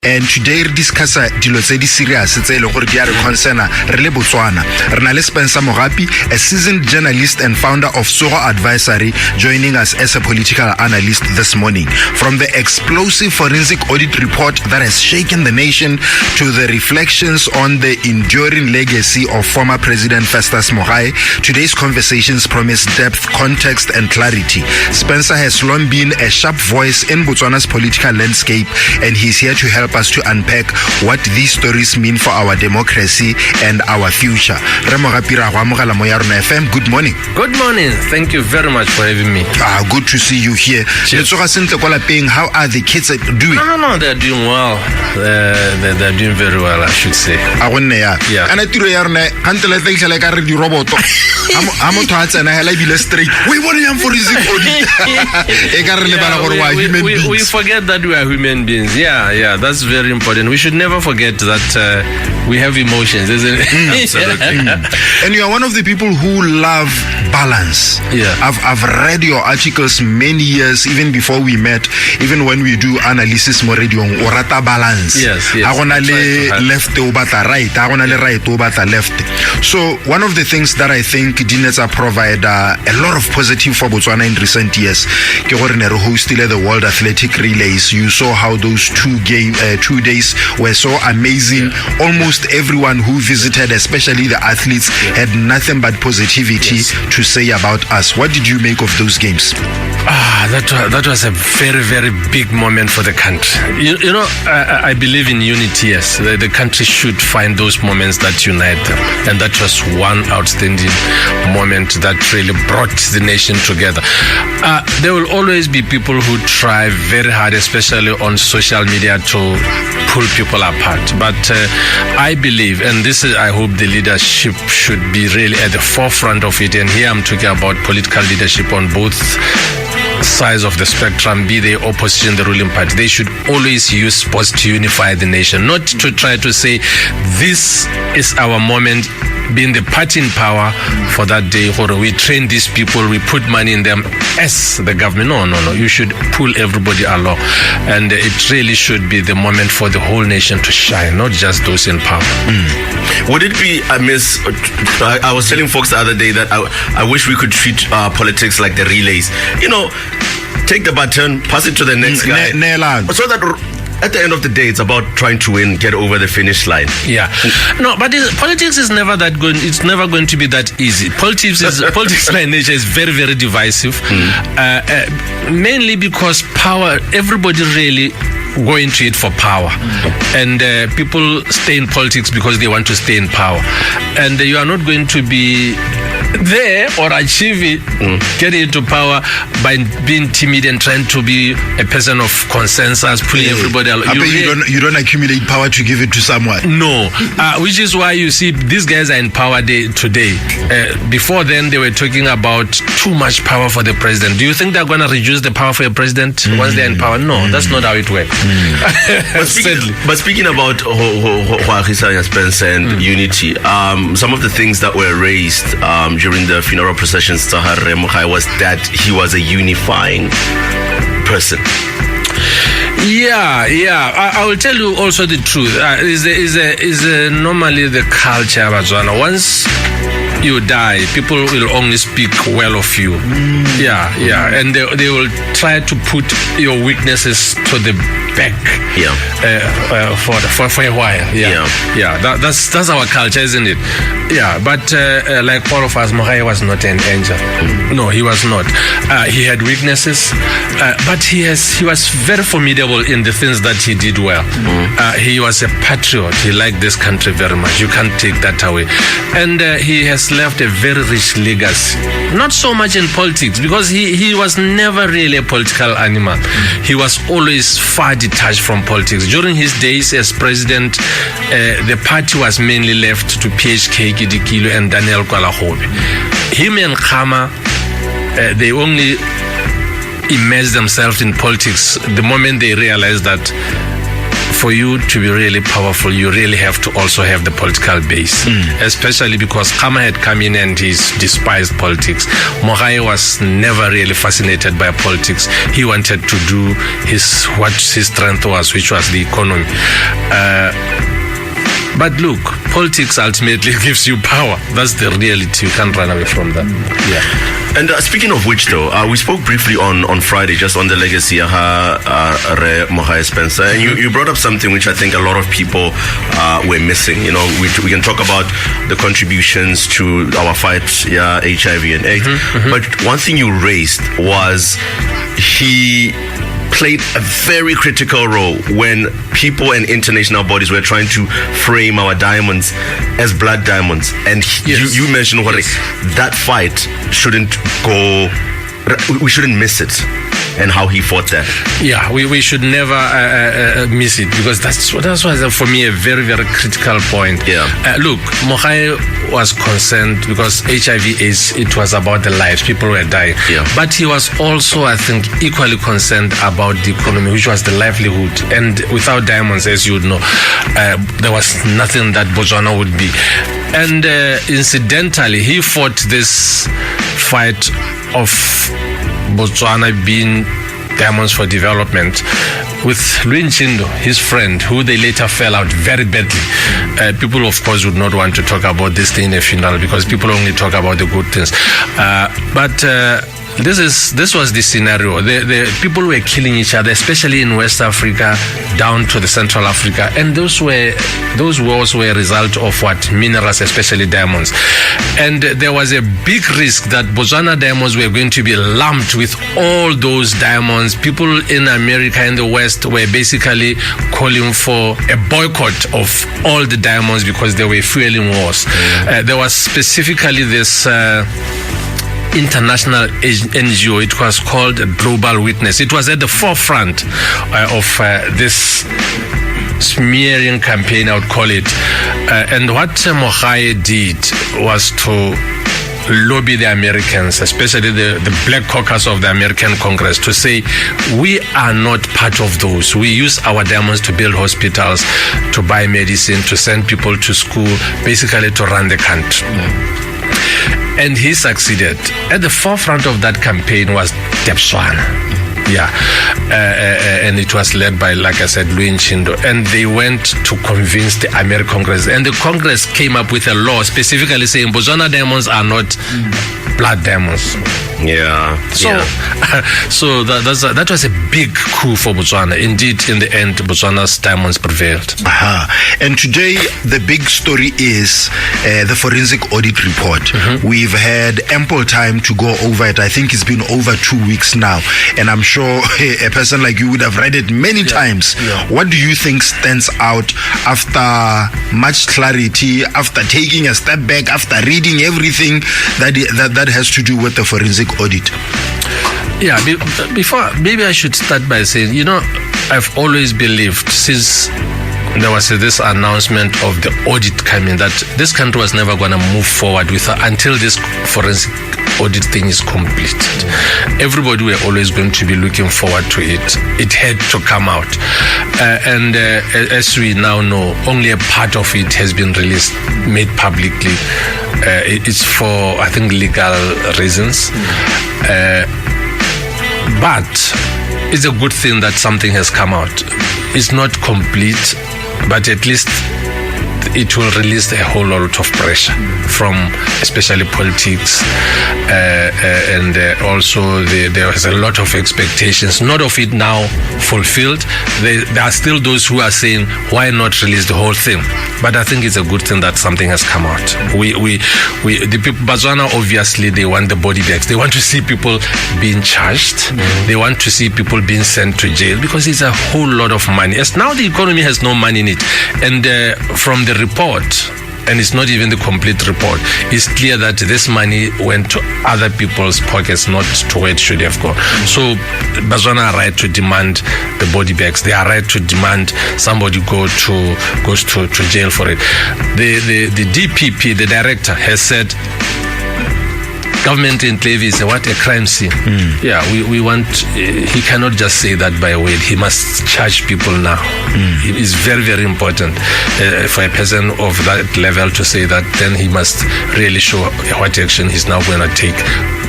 And today we discuss dilo tse di serious tse le gore di are concern re le Botswana. Re na le Spencer Mogapi, a seasoned journalist and founder of Sogo Advisory, joining us as a political analyst this morning. From the explosive forensic audit report that has shaken the nation to the reflections on the enduring legacy of former President Festus Mogae, today's conversations promise depth, context and clarity. Spencer has long been a sharp voice in Botswana's political landscape, and he's here to help us to unpack what these stories mean for our democracy and our future. Mogapi ra go amogela mo Yarona FM. Good morning. Good morning. Thank you very much for having me. Good to see you here. How are the kids doing? No, they're doing well. They're doing very well, I should say. Yeah. And I tiro Yarona until I think like I read the robot. I'm to and I like straight. We want to for we forget that we are human beings. Yeah, that's very important. We should never forget that we have emotions, isn't it? Absolutely. And you are one of the people who love balance. Yeah. I've read your articles many years, even before we met, even when we do analysis more radio orata balance. Yes. Left obata right, right obata left. So one of the things that I think Dinetsa provide a lot of positive for Botswana in recent years. Ke gore ne re hostile the World Athletic Relays. You saw how those 2 days were so amazing. Yeah. Almost everyone who visited, especially the athletes, had nothing but positivity to say about us. What did you make of those games? That was a very, very big moment for the country. You know, I believe in unity, yes. The country should find those moments that unite them. And that was one outstanding moment that really brought the nation together. There will always be people who try very hard, especially on social media, to pull people apart. But I believe, and this is, I hope the leadership should be really at the forefront of it. And here I'm talking about political leadership on both sides of the spectrum, be they opposition, the ruling party. They should always use sports to unify the nation, not to try to say this is our moment, being the party in power for that day, or we train these people, we put money in them as the government. No. You should pull everybody along. And it really should be the moment for the whole nation to shine, not just those in power. Would it be amiss? I was telling folks the other day that I wish we could treat politics like the relays. You know, take the baton, pass it to the next guy. So that at the end of the day, it's about trying to win, get over the finish line. Yeah. No, but politics is never that good. It's never going to be that easy. Politics by nature is very, very divisive. Mainly because power, everybody really go into it for power. And people stay in politics because they want to stay in power. And you are not going to be there or achieve it, get into power by being timid and trying to be a person of consensus, pulling everybody along. You don't accumulate power to give it to someone. No, which is why you see these guys are in power today. Before then, they were talking about too much power for the president. Do you think they're going to reduce the power for a president once they're in power? No, that's not how it works. But speaking about Spencer and unity, some of the things that were raised during the funeral processions to Harre Mogae was that he was a unifying person. Yeah. I will tell you also the truth. Is normally the culture of Botswana. Once you die, people will only speak well of you. Yeah, and they will try to put your weaknesses to the back. For a while. That's our culture, isn't it? Yeah, but like all of us, Mogae was not an angel. No, he was not. He had weaknesses, but he was very formidable in the things that he did well. He was a patriot. He liked this country very much. You can't take that away. And he has left a very rich legacy. Not so much in politics, because he was never really a political animal. He was always far detached from politics. During his days as president, the party was mainly left to PHK Kidikilo and Daniel Kwalahobe. Him and Khama, they only immersed themselves in politics the moment they realized that for you to be really powerful, you really have to also have the political base, especially because Khama had come in and he's despised politics. Mogapi was never really fascinated by politics. He wanted to do what his strength was, which was the economy. But look, politics ultimately gives you power. That's the reality. You can't run away from that. Yeah. And speaking of which, though, we spoke briefly on Friday just on the legacy of Mogapi Spencer, and you brought up something which I think a lot of people were missing. You know, we can talk about the contributions to our fight, HIV and AIDS, but one thing you raised was he played a very critical role when people and international bodies were trying to frame our diamonds as blood diamonds. And you mentioned that fight shouldn't go, we shouldn't miss it, and how he fought that. Yeah, we should never miss it, because that's for me a very, very critical point. Yeah. Look, Mogapi was concerned because HIV/AIDS, it was about the lives, people were dying. Yeah. But he was also, I think, equally concerned about the economy, which was the livelihood. And without diamonds, as you would know, there was nothing that Botswana would be. And incidentally, he fought this fight of Botswana being diamonds for development with Louis Nchindo, his friend, who they later fell out very badly. People, of course, would not want to talk about this thing in a funeral because people only talk about the good things. But this was the scenario. The people were killing each other, especially in West Africa, down to the Central Africa, and those wars were a result of minerals, especially diamonds. And there was a big risk that Botswana diamonds were going to be lumped with all those diamonds. People in America and the West were basically calling for a boycott of all the diamonds because they were fueling wars. There was specifically this international NGO. It was called Global Witness. It was at the forefront of this smearing campaign, I would call it. And what Mogapi did was to lobby the Americans, especially the Black Caucus of the American Congress, to say, we are not part of those. We use our diamonds to build hospitals, to buy medicine, to send people to school, basically to run the country. And he succeeded. At the forefront of that campaign was Botswana. Yeah. And it was led by, like I said, Louis Nchindo. And they went to convince the American Congress. And the Congress came up with a law specifically saying Botswana diamonds are not blood diamonds. Yeah. So that was a big coup for Botswana. Indeed, in the end, Botswana's diamonds prevailed. And today, the big story is the forensic audit report. We've had ample time to go over it. I think it's been over 2 weeks now. And I'm sure a person like you would have read it many times. What do you think stands out after much clarity, after taking a step back, after reading everything that has to do with the forensic audit? Yeah, before, maybe I should start by saying, I've always believed since there was this announcement of the audit coming that this country was never going to move forward with until this forensic audit thing is completed. Everybody were always going to be looking forward to it. It had to come out. And as we now know, only a part of it has been released, made publicly. It's for, I think, legal reasons. But it's a good thing that something has come out. It's not complete, but at least it will release a whole lot of pressure from especially politics, and also there was a lot of expectations, not of it now fulfilled. There are still those who are saying, why not release the whole thing? But I think it's a good thing that something has come out. The people, Botswana, obviously, they want the body bags. They want to see people being charged. They want to see people being sent to jail because it's a whole lot of money. As now the economy has no money in it. And from the report, and it's not even the complete report, it's clear that this money went to other people's pockets, not to where it should have gone. So Botswana are right to demand the body bags. They are right to demand somebody goes to jail for it. The DPP, the director, has said government enclave is a crime scene. Yeah, we want, he cannot just say that by word. He must charge people now. It is very, very important for a person of that level to say that. Then he must really show what action he's now going to take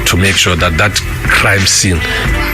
to make sure that that crime scene,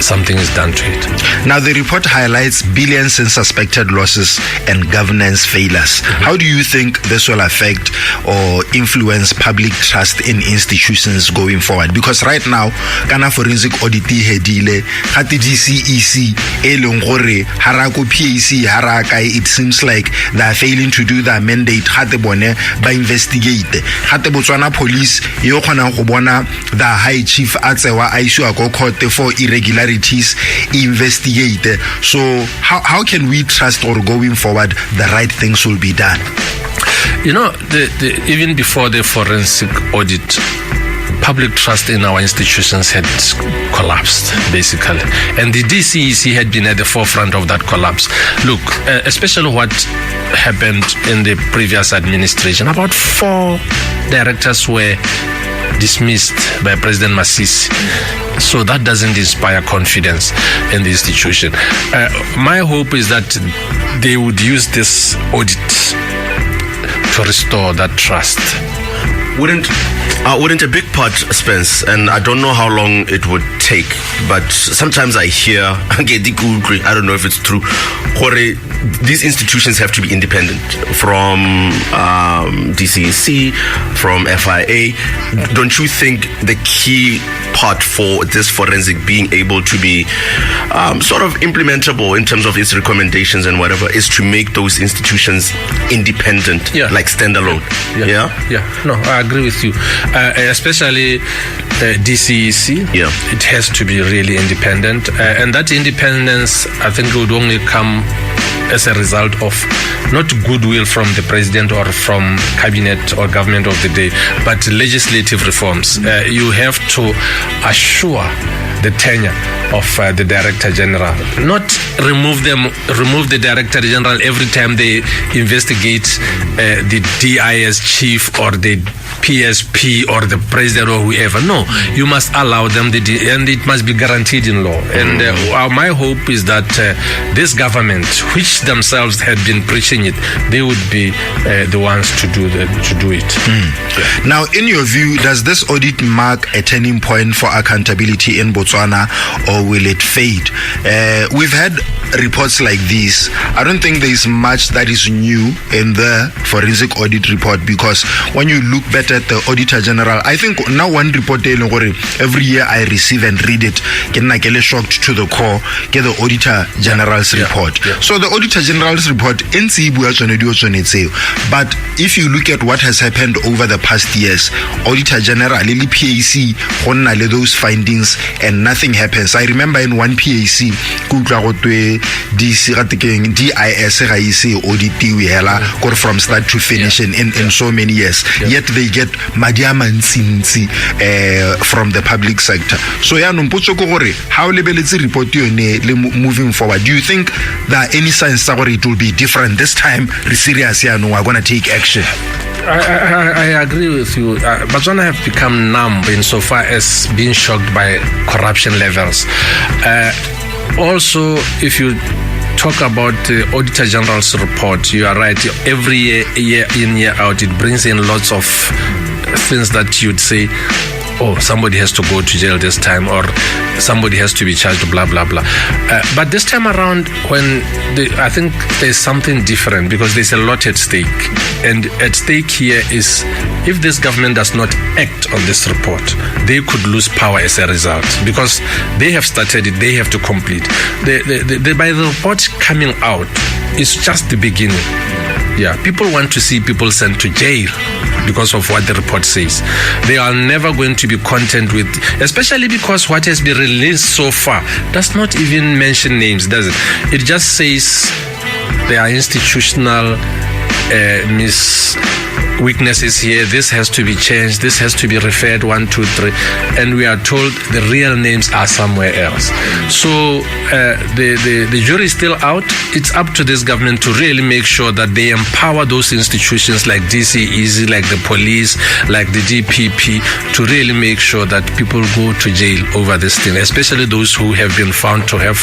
something is done to it. Now, the report highlights billions in suspected losses and governance failures. How do you think this will affect or influence public trust in institutions going forward? Because right now, kana forensic audit hedile, hati DCEC, elongore, harako PAC, haraka, it seems like they are failing to do their mandate. Hati bone ba investigate. Hati Botswana police, yo khona go bona the high chief atsewa aiswa go court for irregularities, investigate. So how can we trust, or going forward, the right things will be done? You know, even before the forensic audit, public trust in our institutions had collapsed, basically. And the DCEC had been at the forefront of that collapse. Look, especially what happened in the previous administration, about 4 directors were dismissed by President Masisi. So that doesn't inspire confidence in the institution. My hope is that they would use this audit to restore that trust. Wouldn't a big part, Spence, and I don't know how long it would take, but sometimes I hear, I don't know if it's true, these institutions have to be independent from DCEC, from FIA. Don't you think the key part for this forensic being able to be sort of implementable in terms of its recommendations and whatever is to make those institutions independent, like standalone? Yeah. No, I agree with you. Especially DCEC. It has to be really independent. And that independence, I think, would only come as a result of not goodwill from the president or from cabinet or government of the day, but legislative reforms. You have to assure the tenure of the Director General. Not remove the Director General every time they investigate the DIS chief or the PSP or the president or whoever. No, you must allow them, and it must be guaranteed in law. And my hope is that this government, which themselves had been preaching it, they would be the ones to do it. Now, in your view, does this audit mark a turning point for accountability in Botswana, or will it fade? We've had reports like this. I don't think there is much that is new in the forensic audit report, because when you look better at the Auditor General, I think now one report every year I receive and read it, get shocked to the core, get the Auditor General's report. So the Auditor General's report, but if you look at what has happened over the past years, Auditor General, PAC, those findings, and nothing happens. I remember in one PAC, DIS audit from start to finish in so many years. Yet they get Madiama Nsinsi from the public sector. So how report moving forward? Do you think there are any signs that it will be different this time? Serious, we're going to take action. I agree with you. Botswana have become numb insofar as being shocked by corruption levels. Also, if you talk about the Auditor General's report, you are right. Every year in, year out, it brings in lots of things that you'd say, oh, somebody has to go to jail this time, or somebody has to be charged, blah, blah, blah. But this time around, I think there's something different, because there's a lot at stake. And at stake here is, if this government does not act on this report, they could lose power as a result, because they have started it, they have to complete. By the report coming out, it's just the beginning. People want to see people sent to jail because of what the report says. They are never going to be content with, especially because what has been released so far does not even mention names, does it? It just says there are institutional weaknesses here, this has to be changed, this has to be referred 1, 2, 3, and we are told the real names are somewhere else. So the jury is still out. It's up to this government to really make sure that they empower those institutions like DCEZ, like the police, like the DPP, to really make sure that people go to jail over this thing, especially those who have been found to have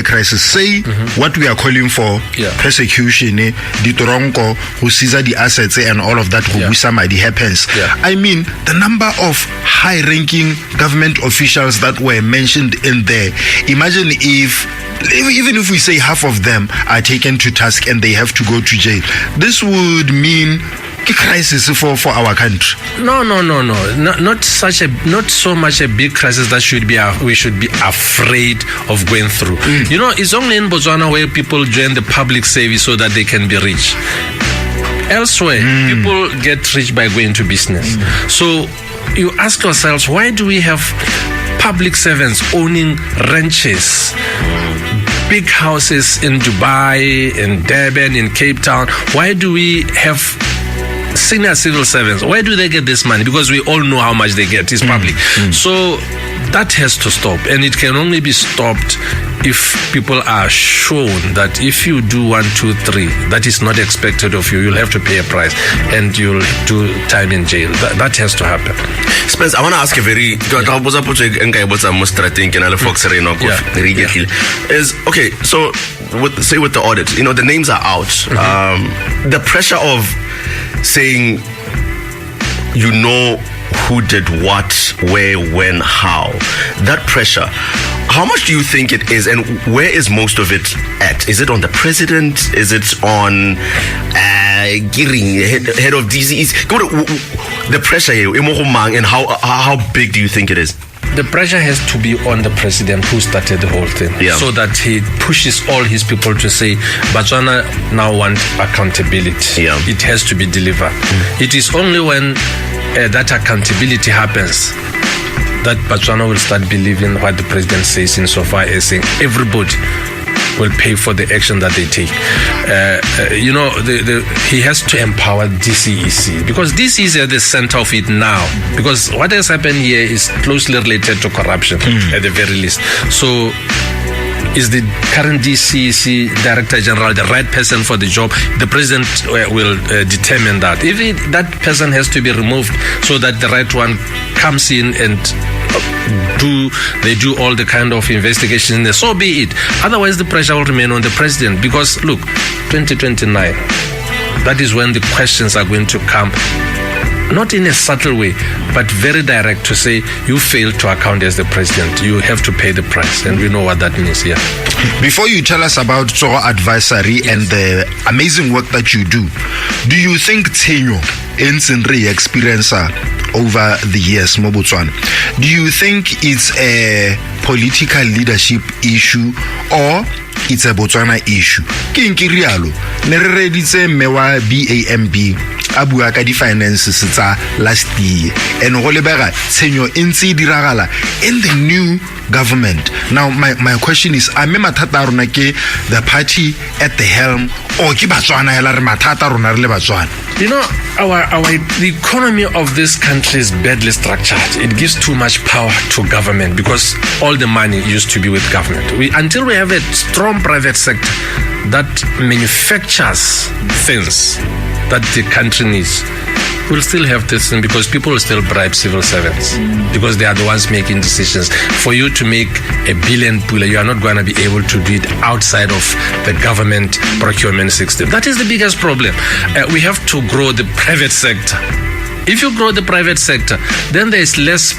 crisis. Say what we are calling for, persecution, ditoronko, who seize the assets and all of that, who somebody happens. I mean, the number of high-ranking government officials that were mentioned in there. Imagine even if we say half of them are taken to task and they have to go to jail, this would mean a crisis for our country. No. Not so much a big crisis that we should be afraid of going through. You know, it's only in Botswana where people join the public service so that they can be rich. Elsewhere, people get rich by going to business. So you ask yourselves, why do we have public servants owning ranches, big houses in Dubai, in Durban, in Cape Town? Why do we have senior civil servants? Why do they get this money? Because we all know how much they get. It's public. So that has to stop, and it can only be stopped if people are shown that if you do 1, 2, 3, that is not expected of you, you'll have to pay a price and you'll do time in jail. That has to happen. Spence, I want to ask a very is okay. So with the audit, you know, the names are out. The pressure of saying, you know, who did what, where, when, how, that pressure, how much do you think it is, and where is most of it at? Is it on the president? Is it on head of DCEs? The pressure here, and how big do you think it is? The pressure has to be on the president who started the whole thing, so that he pushes all his people to say, Botswana now want accountability. It has to be delivered. It is only when that accountability happens that Botswana will start believing what the president says, insofar as saying everybody will pay for the action that they take. You know, he has to empower DCEC, because DCEC is at the center of it now, because what has happened here is closely related to corruption at the very least. So is the current DCEC Director General the right person for the job? The president will determine that. If that person has to be removed so that the right one comes in and they do all the kind of investigation, so be it. Otherwise, the pressure will remain on the president, because look, 2029, that is when the questions are going to come. Not in a subtle way, but very direct, to say, you failed to account as the president. You have to pay the price, and we know what that means. Before you tell us about Tsoro Advisory and the amazing work that you do you think Tshenyo Ensenri experience over the years, Mobotswana, do you think it's a political leadership issue or it's a Botswana issue? Ke nkirialo ne re reditse mewa BAMB a bua ka di finances tsa last year, and go lebega tshenyo ntse diragala in the new government. Now my question is, a me mathata rona ke the party at the helm or ke Botswana hela re mathata rona re le Botswana? You know, the economy of this country is badly structured. It gives too much power to government, because all the money used to be with government. Until we have a strong private sector that manufactures things that the country needs, we'll still have this thing, because people will still bribe civil servants, because they are the ones making decisions. For you to make a billion pula, you are not going to be able to do it outside of the government procurement system. That is the biggest problem. We have to grow the private sector. If you grow the private sector, then there is less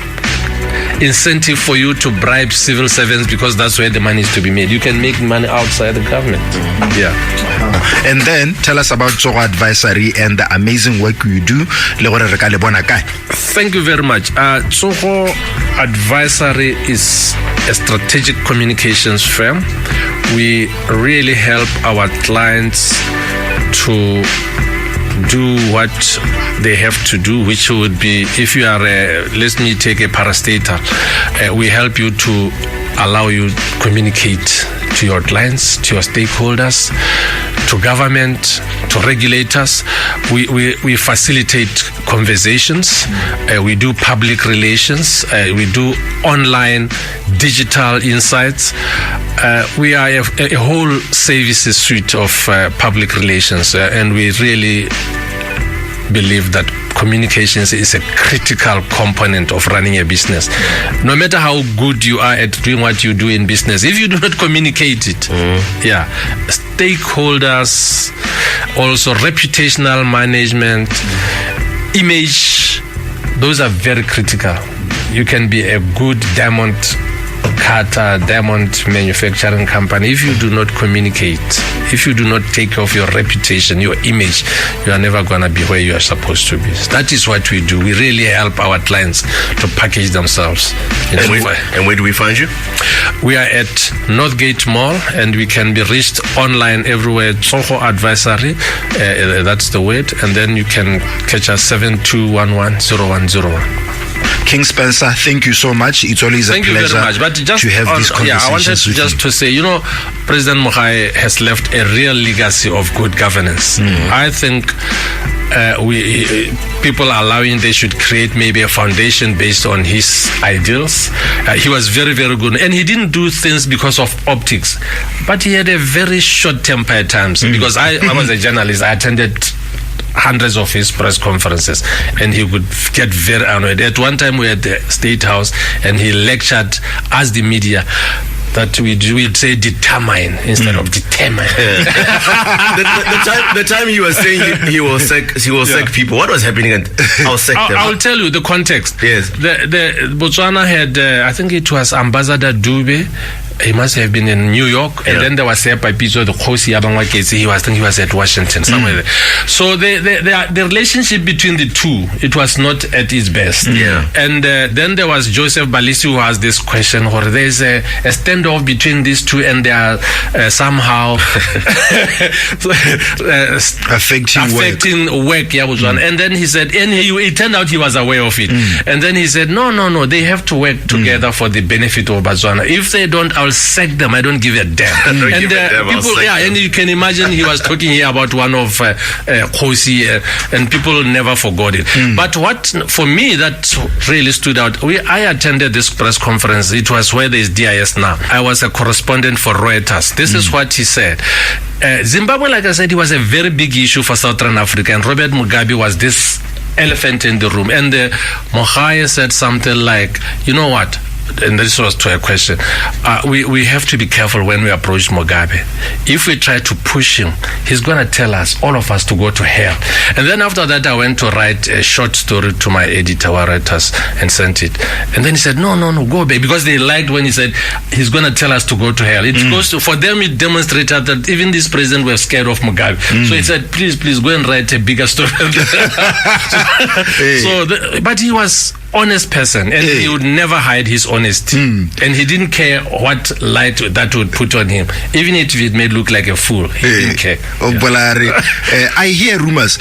incentive for you to bribe civil servants, because that's where the money is to be made. You can make money outside the government. And then tell us about Tsoro Advisory and the amazing work you do. Thank you very much. Tsoro Advisory is a strategic communications firm. We really help our clients to do what they have to do, which would be, if you are let me take a parastatal, we help you to allow you to communicate to your clients, to your stakeholders, to government, to regulators. We facilitate conversations. We do public relations. We do online digital insights. We are a whole services suite of public relations, and we really believe that communications is a critical component of running a business. No matter how good you are at doing what you do in business, if you do not communicate it, stakeholders, also reputational management, image, those are very critical. You can be a good diamond cutter, diamond manufacturing company. If you do not communicate, if you do not take care of your reputation, your image, you are never going to be where you are supposed to be. That is what we do. We really help our clients to package themselves. And where do we find you? We are at Northgate Mall, and we can be reached online everywhere. Soho Advisory, that's the word. And then you can catch us 72110101. King Spencer, thank you so much. It's always a pleasure very much. But just to have these conversations. I wanted with just you. to say, President Mogapi has left a real legacy of good governance. I think people are allowing they should create maybe a foundation based on his ideals. He was very, very good. And he didn't do things because of optics. But he had a very short temper at times. Because I was a journalist. I attended hundreds of his press conferences, and he would get very annoyed. At one time we were at the State House, and he lectured us, the media, that we'd say determine instead of determine. the time he was saying he will sack people, what was happening? And I'll tell you the context. Yes. The Botswana had, I think it was Ambassador Dube. He must have been in New York, and then there was Sepa Pizo, the Kosi Abangwakesi. I think he was at Washington, somewhere there. So the relationship between the two, it was not at its best. And then there was Joseph Balisi, who has this question where there's a standoff between these two, and they are somehow affecting work. And then he said, and it turned out he was aware of it. And then he said, no, they have to work together for the benefit of Botswana. If they don't, I'll sack them. I don't give a damn. And you can imagine he was talking here about one of Kosi, and people never forgot it. But what for me that really stood out, I attended this press conference. It was where there's DIS now. I was a correspondent for Reuters. This is what he said. Zimbabwe, like I said, it was a very big issue for Southern Africa, and Robert Mugabe was this elephant in the room. And Mogapi said something like, you know what? And this was to a question. We have to be careful when we approach Mogapi. If we try to push him, he's going to tell us, all of us, to go to hell. And then after that, I went to write a short story to my editor, Reuters, and sent it. And then he said, no, go back. Because they liked when he said, he's going to tell us to go to hell. It goes to, for them, it demonstrated that even this president was scared of Mugabe. So he said, please go and write a bigger story. But he was honest person, and he would never hide his honesty, and he didn't care what light that would put on him, even if it made look like a fool. He didn't care. I hear rumors.